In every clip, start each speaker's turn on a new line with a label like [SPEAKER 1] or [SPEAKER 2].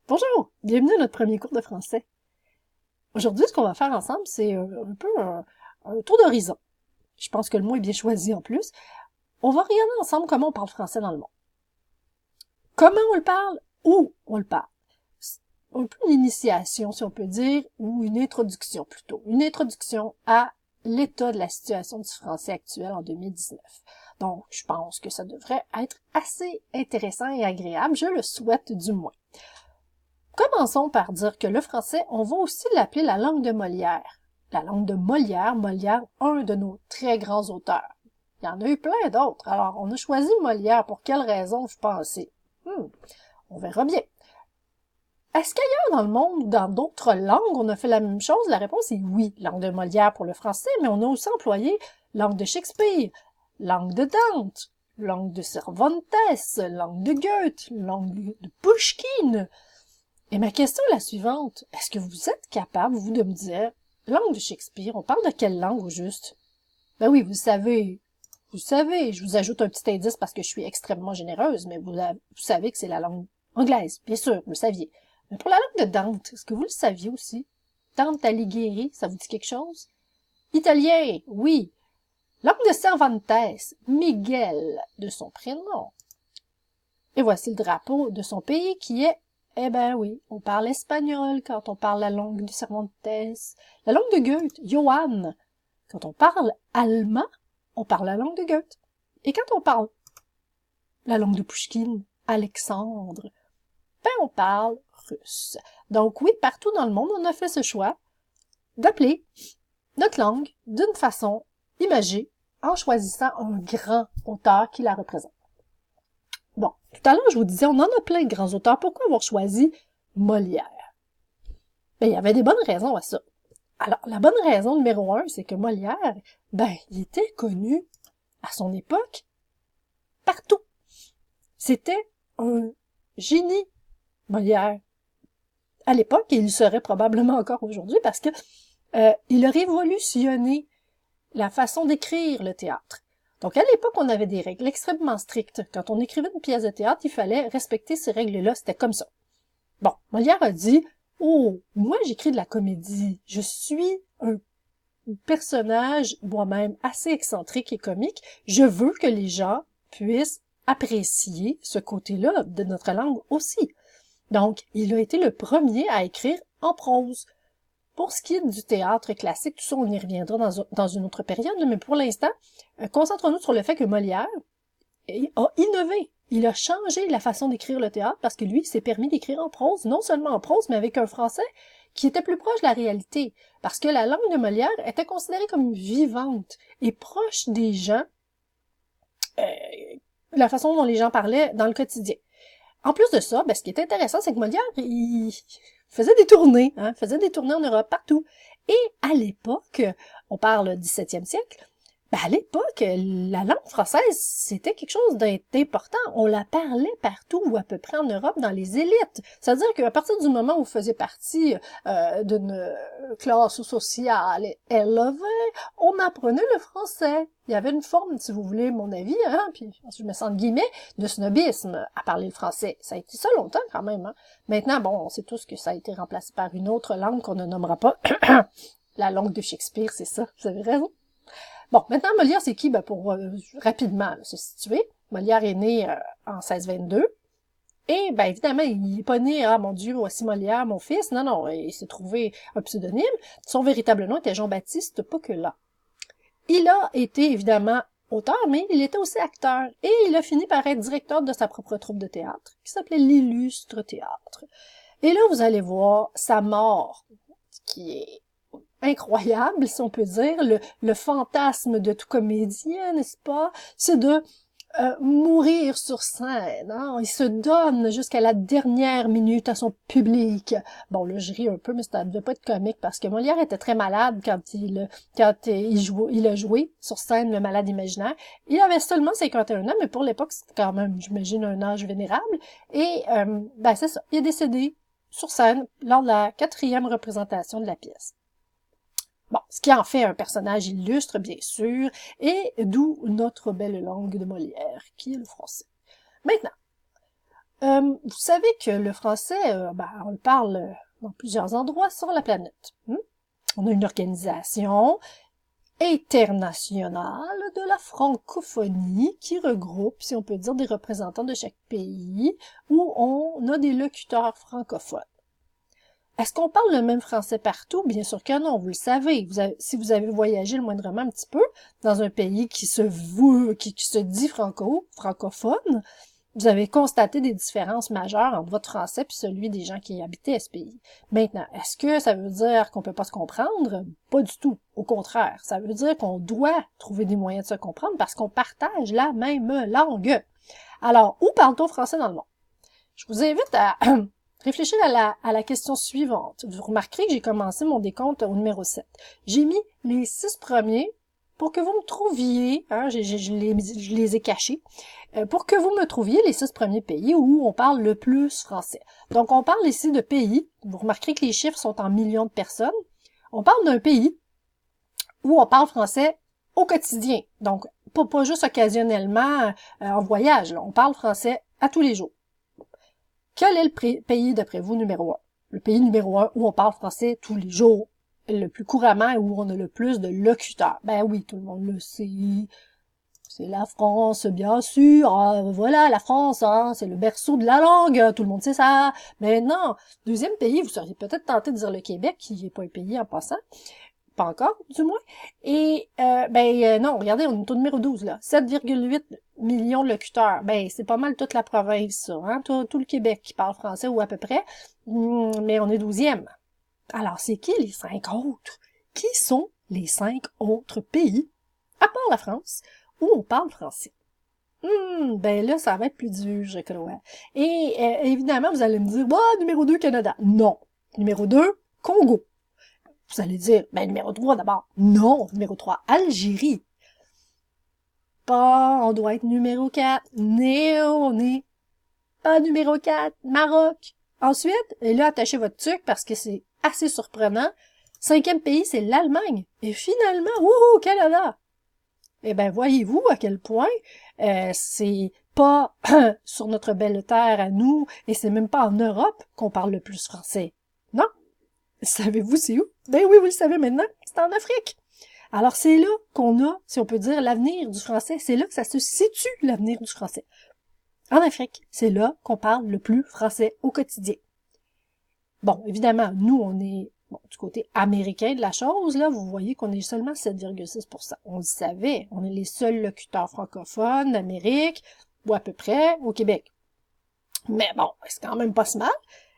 [SPEAKER 1] Bonjour, bienvenue à notre premier cours de français. Aujourd'hui, ce qu'on va faire ensemble, c'est un peu un tour d'horizon. Je pense que le mot est bien choisi en plus. On va regarder ensemble comment on parle français dans le monde. Comment on le parle, où on le parle. C'est un peu une initiation, si on peut dire, ou une introduction plutôt. Une introduction à l'état de la situation du français actuel en 2019. Donc, je pense que ça devrait être assez intéressant et agréable, je le souhaite du moins. Commençons par dire que le français, on va aussi l'appeler la langue de Molière. La langue de Molière, un de nos très grands auteurs. Il y en a eu plein d'autres, alors on a choisi Molière. Pour quelle raison, vous pensez? On verra bien. Est-ce qu'ailleurs dans le monde, dans d'autres langues, on a fait la même chose? La réponse est oui, langue de Molière pour le français, mais on a aussi employé langue de Shakespeare, langue de Dante, langue de Cervantes, langue de Goethe, langue de Pushkin. Et ma question est la suivante. Est-ce que vous êtes capable, vous, de me dire, langue de Shakespeare, on parle de quelle langue au juste? Ben oui, vous savez, je vous ajoute un petit indice parce que je suis extrêmement généreuse, mais vous savez que c'est la langue anglaise, bien sûr, vous le saviez. Mais pour la langue de Dante, est-ce que vous le saviez aussi? Dante Alighieri, ça vous dit quelque chose? Italien, oui. Langue de Cervantes, Miguel, de son prénom. Et voici le drapeau de son pays qui est, eh ben oui, on parle espagnol quand on parle la langue de Cervantes. La langue de Goethe, Johann. Quand on parle allemand, on parle la langue de Goethe. Et quand on parle la langue de Pushkin, Alexandre, ben on parle russe. Donc oui, partout dans le monde, on a fait ce choix d'appeler notre langue d'une façon imagée en choisissant un grand auteur qui la représente. Bon, tout à l'heure, je vous disais, on en a plein de grands auteurs. Pourquoi avoir choisi Molière? Ben, il y avait des bonnes raisons à ça. Alors, la bonne raison numéro 1, c'est que Molière, ben, il était connu à son époque partout. C'était un génie, Molière. À l'époque, et il le serait probablement encore aujourd'hui parce que il a révolutionné la façon d'écrire le théâtre. Donc, à l'époque, on avait des règles extrêmement strictes. Quand on écrivait une pièce de théâtre, il fallait respecter ces règles-là. C'était comme ça. Bon, Molière a dit, « Oh, moi, j'écris de la comédie. Je suis un personnage moi-même assez excentrique et comique. Je veux que les gens puissent apprécier ce côté-là de notre langue aussi. » Donc, il a été le premier à écrire en prose. Pour ce qui est du théâtre classique, tout ça, on y reviendra dans une autre période, mais pour l'instant, concentrons-nous sur le fait que Molière a innové. Il a changé la façon d'écrire le théâtre parce que lui, il s'est permis d'écrire en prose, non seulement en prose, mais avec un français qui était plus proche de la réalité. Parce que la langue de Molière était considérée comme vivante et proche des gens, la façon dont les gens parlaient dans le quotidien. En plus de ça, ben, ce qui est intéressant, c'est que Molière, il faisait des tournées, faisait des tournées en Europe, partout. Et à l'époque, on parle 17e siècle, ben à l'époque, la langue française, c'était quelque chose d'important. On la parlait partout ou à peu près en Europe, dans les élites. C'est-à-dire qu'à partir du moment où vous faisiez partie d'une classe sociale élevée, on apprenait le français. Il y avait une forme, si vous voulez, mon avis, puis je me sens de guillemets, de snobisme à parler le français. Ça a été ça longtemps quand même. Maintenant, bon, on sait tous que ça a été remplacé par une autre langue qu'on ne nommera pas. La langue de Shakespeare, c'est ça. Vous avez raison. Bon, maintenant, Molière, c'est qui? Ben, pour rapidement là, se situer, Molière est né en 1622. Et, ben, évidemment, il est pas né, ah, mon Dieu, voici Molière, mon fils. Non, non, il s'est trouvé un pseudonyme. Son véritable nom était Jean-Baptiste Poquelin. Il a été, évidemment, auteur, mais il était aussi acteur. Et il a fini par être directeur de sa propre troupe de théâtre, qui s'appelait l'Illustre Théâtre. Et là, vous allez voir sa mort, qui est incroyable, si on peut dire, le fantasme de tout comédien, n'est-ce pas? C'est de mourir sur scène. Hein? Il se donne jusqu'à la dernière minute à son public. Bon, là, je ris un peu, mais ça ne devait pas être comique parce que Molière était très malade quand il a joué sur scène Le Malade imaginaire. Il avait seulement 51 ans, mais pour l'époque, c'était quand même, j'imagine, un âge vénérable. Et, ben, c'est ça. Il est décédé sur scène lors de la 4e représentation de la pièce. Bon, ce qui en fait un personnage illustre, bien sûr, et d'où notre belle langue de Molière, qui est le français. Maintenant, Vous savez que le français, on le parle dans plusieurs endroits sur la planète. On a une organisation internationale de la francophonie qui regroupe, si on peut dire, des représentants de chaque pays où on a des locuteurs francophones. Est-ce qu'on parle le même français partout? Bien sûr que non, vous le savez. Si vous avez voyagé le moindrement un petit peu dans un pays qui se dit francophone, vous avez constaté des différences majeures entre votre français et celui des gens qui habitaient ce pays. Maintenant, est-ce que ça veut dire qu'on peut pas se comprendre? Pas du tout. Au contraire, ça veut dire qu'on doit trouver des moyens de se comprendre parce qu'on partage la même langue. Alors, où parle-t-on français dans le monde? Je vous invite à réfléchir à la question suivante. Vous remarquerez que j'ai commencé mon décompte au numéro 7. J'ai mis les 6 premiers pour que vous me trouviez, je les ai cachés, pour que vous me trouviez les 6 premiers pays où on parle le plus français. Donc, on parle ici de pays. Vous remarquerez que les chiffres sont en millions de personnes. On parle d'un pays où on parle français au quotidien. Donc, pas juste occasionnellement en voyage. Là. On parle français à tous les jours. Quel est le pays, d'après vous, numéro 1? Le pays numéro 1 où on parle français tous les jours, le plus couramment et où on a le plus de locuteurs. Ben oui, tout le monde le sait. C'est la France, bien sûr. Voilà, la France, c'est le berceau de la langue. Tout le monde sait ça. Mais non. Deuxième pays, vous seriez peut-être tenté de dire le Québec, qui n'est pas un pays en passant. Pas encore, du moins. Et, non, regardez, on est au numéro 12, là. 7,8 millions de locuteurs. Ben, c'est pas mal toute la province, ça, hein. Tout le Québec qui parle français, ou à peu près. Mais on est 12e. Alors, c'est qui les 5 autres? Qui sont les 5 autres pays, à part la France, où on parle français? Ben là, ça va être plus dur, je crois. Et, évidemment, vous allez me dire, numéro 2, Canada. Non. Numéro 2, Congo. Vous allez dire, numéro 3 d'abord. Non, numéro 3, Algérie. Bon, on doit être numéro 4. On est pas numéro 4, Maroc. Ensuite, et là, attachez votre tuque parce que c'est assez surprenant. 5e pays, c'est l'Allemagne. Et finalement, wouhou, Canada. Eh ben, voyez-vous à quel point c'est pas sur notre belle terre à nous, et c'est même pas en Europe qu'on parle le plus français. Non? Savez-vous c'est où? Ben oui, vous le savez maintenant, c'est en Afrique. Alors c'est là qu'on a, si on peut dire, l'avenir du français. C'est là que ça se situe, l'avenir du français. En Afrique, c'est là qu'on parle le plus français au quotidien. Bon, évidemment, nous, on est du côté américain de la chose, là, vous voyez qu'on est seulement 7,6%. On le savait, on est les seuls locuteurs francophones d'Amérique, ou à peu près, au Québec. Mais bon, c'est quand même pas si mal.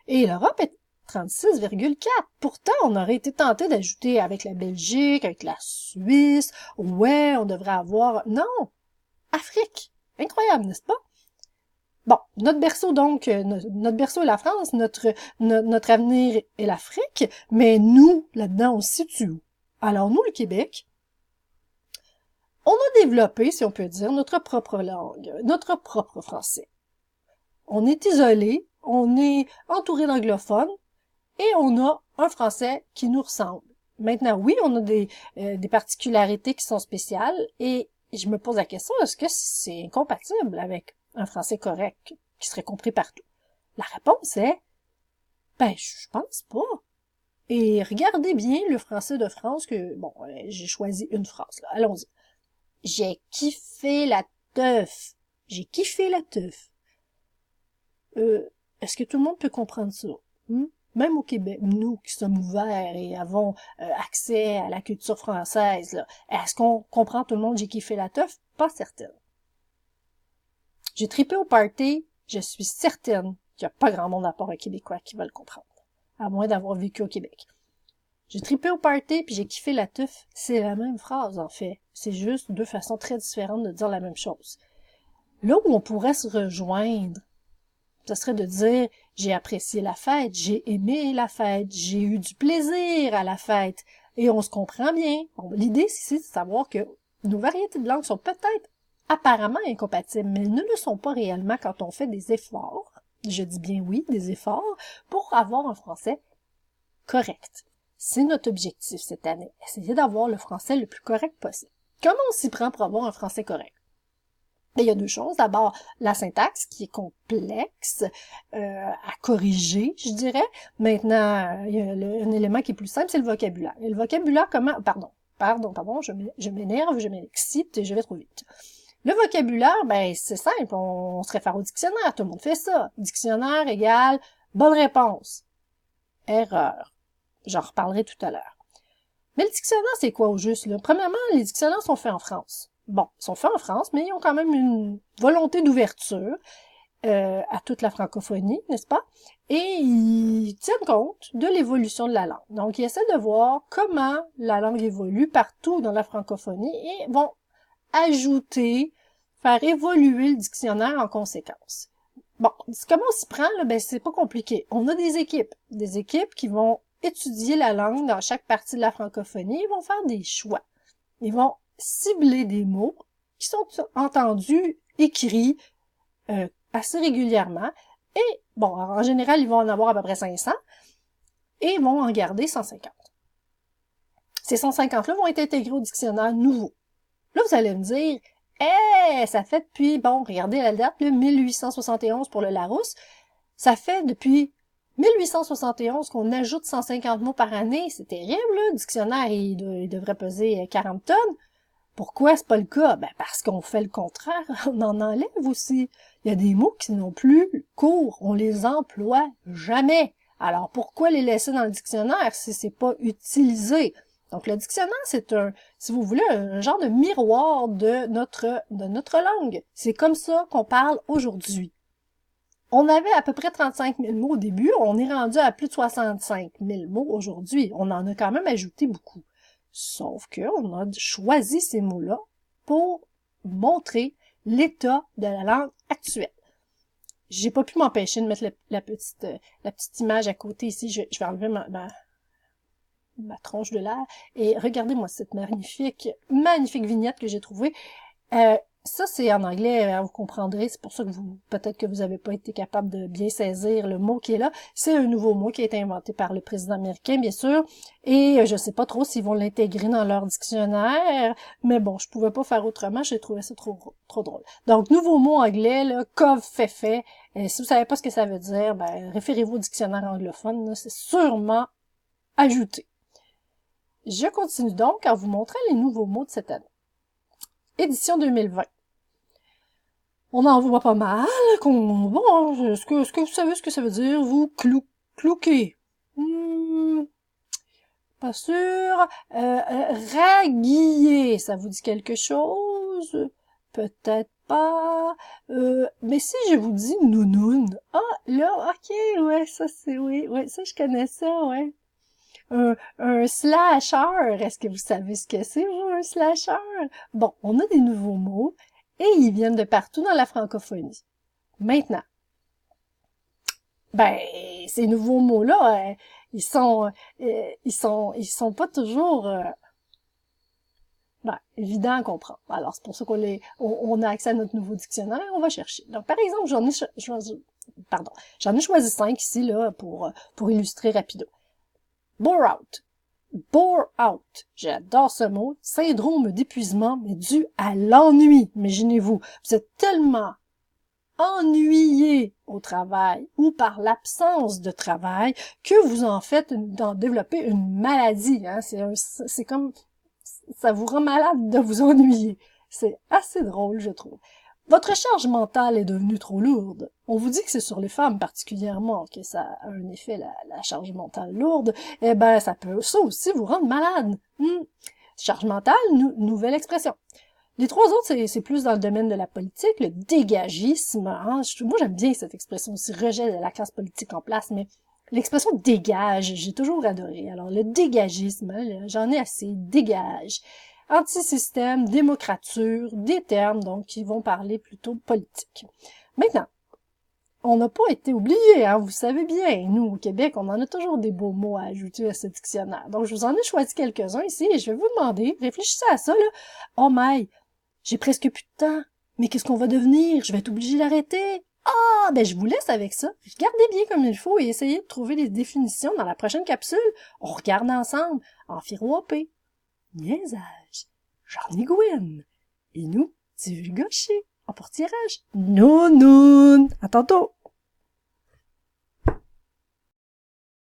[SPEAKER 1] Et l'Europe est 36,4. Pourtant, on aurait été tenté d'ajouter avec la Belgique, avec la Suisse. Ouais, on devrait avoir... Non! Afrique! Incroyable, n'est-ce pas? Bon, notre berceau donc, notre berceau est la France, notre avenir est l'Afrique, mais nous, là-dedans, on se situe où? Alors nous, le Québec, on a développé, si on peut dire, notre propre langue, notre propre français. On est isolé, on est entouré d'anglophones, et on a un français qui nous ressemble. Maintenant, oui, on a des particularités qui sont spéciales, et je me pose la question, est-ce que c'est incompatible avec un français correct qui serait compris partout? La réponse est, je pense pas. Et regardez bien le français de France que, j'ai choisi une phrase, là. Allons-y. J'ai kiffé la teuf. J'ai kiffé la teuf. Est-ce que tout le monde peut comprendre ça? Même au Québec, nous qui sommes ouverts et avons accès à la culture française, là, est-ce qu'on comprend tout le monde j'ai kiffé la teuf? Pas certaine. J'ai trippé au party, je suis certaine qu'il n'y a pas grand monde à part un Québécois qui va le comprendre, à moins d'avoir vécu au Québec. J'ai trippé au party puis j'ai kiffé la teuf, c'est la même phrase en fait. C'est juste deux façons très différentes de dire la même chose. Là où on pourrait se rejoindre, ce serait de dire j'ai apprécié la fête, j'ai aimé la fête, j'ai eu du plaisir à la fête, et on se comprend bien. Bon, l'idée, c'est de savoir que nos variétés de langues sont peut-être apparemment incompatibles, mais elles ne le sont pas réellement quand on fait des efforts, je dis bien oui, des efforts, pour avoir un français correct. C'est notre objectif cette année, essayer d'avoir le français le plus correct possible. Comment on s'y prend pour avoir un français correct? Mais il y a deux choses. D'abord, la syntaxe qui est complexe à corriger, je dirais. Maintenant, il y a un élément qui est plus simple, c'est le vocabulaire. Et le vocabulaire, pardon, je m'énerve, je m'excite et je vais trop vite. Le vocabulaire, ben c'est simple, on se réfère au dictionnaire, tout le monde fait ça. Dictionnaire égale bonne réponse. Erreur. J'en reparlerai tout à l'heure. Mais le dictionnaire, c'est quoi au juste, là? Premièrement, les dictionnaires sont faits en France. Bon, ils sont faits en France, mais ils ont quand même une volonté d'ouverture à toute la francophonie, n'est-ce pas? Et ils tiennent compte de l'évolution de la langue. Donc, ils essaient de voir comment la langue évolue partout dans la francophonie et vont ajouter, faire évoluer le dictionnaire en conséquence. Bon, comment on s'y prend, là? Ben, c'est pas compliqué. On a des équipes qui vont étudier la langue dans chaque partie de la francophonie. Ils vont faire des choix. Ils vont cibler des mots qui sont entendus, écrits assez régulièrement. Et, bon, en général, ils vont en avoir à peu près 500 et ils vont en garder 150. Ces 150-là vont être intégrés au dictionnaire nouveau. Là, vous allez me dire, ça fait depuis, bon, regardez la date, le 1871 pour le Larousse, ça fait depuis 1871 qu'on ajoute 150 mots par année, c'est terrible, là. Le dictionnaire, il devrait peser 40 tonnes. Pourquoi c'est pas le cas? Ben, parce qu'on fait le contraire, on en enlève aussi. Il y a des mots qui n'ont plus cours, on les emploie jamais. Alors, pourquoi les laisser dans le dictionnaire si c'est pas utilisé? Donc, le dictionnaire, c'est si vous voulez, un genre de miroir de notre langue. C'est comme ça qu'on parle aujourd'hui. On avait à peu près 35 000 mots au début, on est rendu à plus de 65 000 mots aujourd'hui. On en a quand même ajouté beaucoup. Sauf qu'on a choisi ces mots-là pour montrer l'état de la langue actuelle. J'ai pas pu m'empêcher de mettre la petite image à côté ici. Je vais enlever ma tronche de l'air. Et regardez-moi cette magnifique vignette que j'ai trouvée. Ça, c'est en anglais, vous comprendrez, c'est pour ça que peut-être que vous n'avez pas été capable de bien saisir le mot qui est là. C'est un nouveau mot qui a été inventé par le président américain, bien sûr, et je sais pas trop s'ils vont l'intégrer dans leur dictionnaire, mais bon, je pouvais pas faire autrement, j'ai trouvé ça trop drôle. Donc, nouveau mot anglais, là, cove fait. Si vous savez pas ce que ça veut dire, ben, référez-vous au dictionnaire anglophone, c'est sûrement ajouté. Je continue donc en vous montrant les nouveaux mots de cette année. Édition 2020. On en voit pas mal. Bon, est-ce que vous savez ce que ça veut dire, vous? Clouquer. Pas sûr. Raguiller, ça vous dit quelque chose? Peut-être pas. Mais si je vous dis nounoun. Ah, là, ok, ouais, ça c'est, oui, ouais, ça je connais ça, ouais. Un slasher, est-ce que vous savez ce que c'est, vous, un slasher? Bon, on a des nouveaux mots et ils viennent de partout dans la francophonie. Maintenant, ben, ces nouveaux mots-là, ils sont pas toujours évidents à comprendre. Alors, c'est pour ça on a accès à notre nouveau dictionnaire, on va chercher. Donc, par exemple, j'en ai choisi 5 ici, là, pour illustrer rapido. Bore out. Bore out. J'adore ce mot. Syndrome d'épuisement, mais dû à l'ennui. Imaginez-vous. Vous êtes tellement ennuyé au travail ou par l'absence de travail que vous en développez une maladie. Hein? C'est comme, ça vous rend malade de vous ennuyer. C'est assez drôle, je trouve. Votre charge mentale est devenue trop lourde. On vous dit que c'est sur les femmes particulièrement que ça a un effet, la charge mentale lourde. Eh ben, ça peut ça aussi vous rendre malade. Charge mentale, nouvelle expression. Les trois autres, c'est plus dans le domaine de la politique, le dégagisme. Hein? Moi, j'aime bien cette expression aussi, rejet de la classe politique en place, mais l'expression dégage, j'ai toujours adoré. Alors, le dégagisme, hein, j'en ai assez, dégage. Antisystème, démocrature, des termes, donc, qui vont parler plutôt politique. Maintenant, on n'a pas été oubliés, hein, vous savez bien. Nous, au Québec, on en a toujours des beaux mots à ajouter à ce dictionnaire. Donc, je vous en ai choisi quelques-uns ici et je vais vous demander, réfléchissez à ça, là. Oh my, j'ai presque plus de temps. Mais qu'est-ce qu'on va devenir? Je vais être obligée d'arrêter. Ah, ben je vous laisse avec ça. Regardez bien comme il faut et essayez de trouver des définitions dans la prochaine capsule. On regarde ensemble. Amphiroapé. Niaisage. J'en ai Gwen. Et nous, divulgacher. pour tirage. Non, non. À tantôt.